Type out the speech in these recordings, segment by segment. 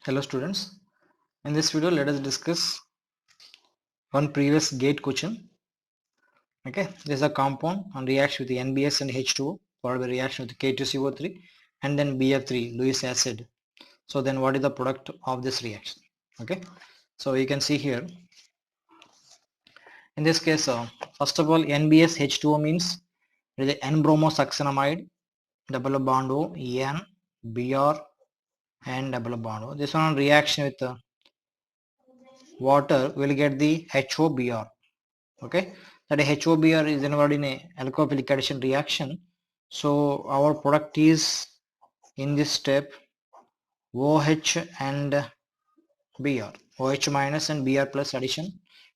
Hello students, in this video let us discuss one previous GATE question. Okay, this is a compound on reaction with the NBS and H2O followed by reaction with K2CO3 and then BF3 Lewis acid. So then what is the product of this reaction? Okay, so you can see here in this case first of all NBS H2O means it is the N-bromosuccinamide double bond O N Br and double bond O. This one on reaction with water will get the HOBr. Okay, that HOBr is involved in a alkophilic addition reaction. So our product is in this step OH and Br, OH minus and Br plus addition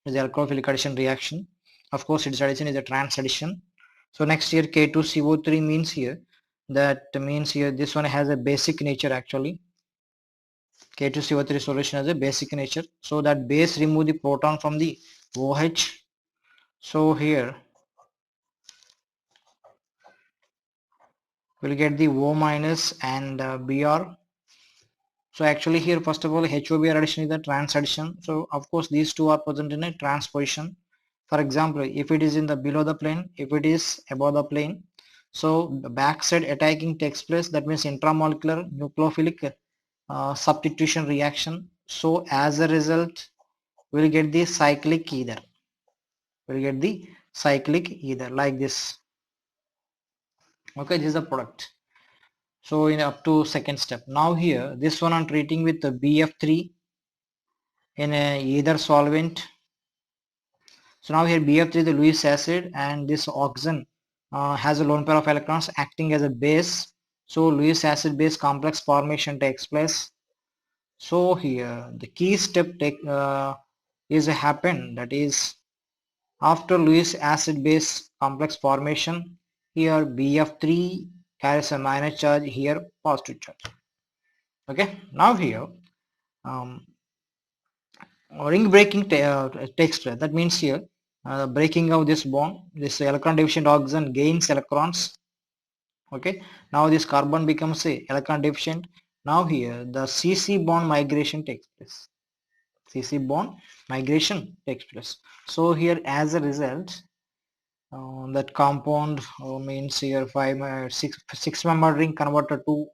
is the alkophilic addition reaction. Of course its addition is a trans addition. So next here K2CO3 means here, that means here this one has a basic nature actually. K2CO3 solution has a basic nature, so that base remove the proton from the OH. So here we'll get the O minus and Br. So actually here first of all HOBr addition is a trans addition. So of course these two are present in a trans position. For example, if it is in the below the plane, if it is above the plane, so the backside attacking takes place. That means intramolecular nucleophilic substitution reaction. So as a result we'll get the cyclic ether. We'll get the cyclic ether like this. Okay, this is the product. So in up to second step. Now here this one I'm treating with the BF3 in a either solvent. So now here BF3 the Lewis acid and this oxygen has a lone pair of electrons acting as a base. So Lewis acid base complex formation takes place. So here the key step is happen, that is after Lewis acid base complex formation, here BF3 carries a minus charge, here positive charge. Okay, now here ring breaking takes place. That means here breaking of this bond, this electron deficient oxygen gains electrons. Okay, now this carbon becomes a electron deficient. Now here the CC bond migration takes place. CC bond migration takes place. So here as a result that compound means here 6 member ring converted to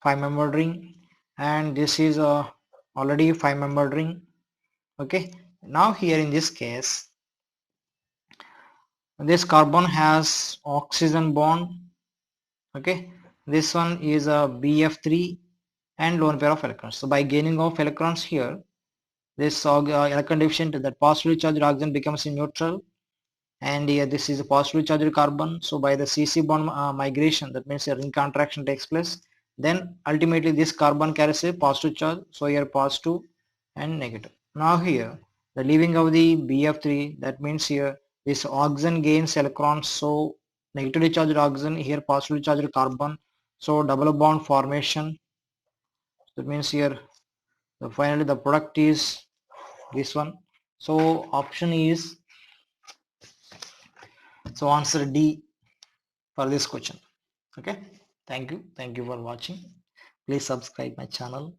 5 member ring, and this is already 5 member ring. Okay, now here in this case this carbon has oxygen bond. Okay, this one is a BF3 and lone pair of electrons. So by gaining of electrons here, this electron deficient, that positively charged oxygen becomes a neutral, and here this is a positively charged carbon. So by the CC bond migration, that means a ring contraction takes place. Then ultimately this carbon carries a positive charge, so here positive and negative. Now here the leaving of the BF3, that means here this oxygen gains electrons, so negatively charged oxygen, here positively charged carbon, so double bond formation. That means here finally the product is this one. So option is, so answer D for this question. Okay, thank you for watching. Please subscribe my channel.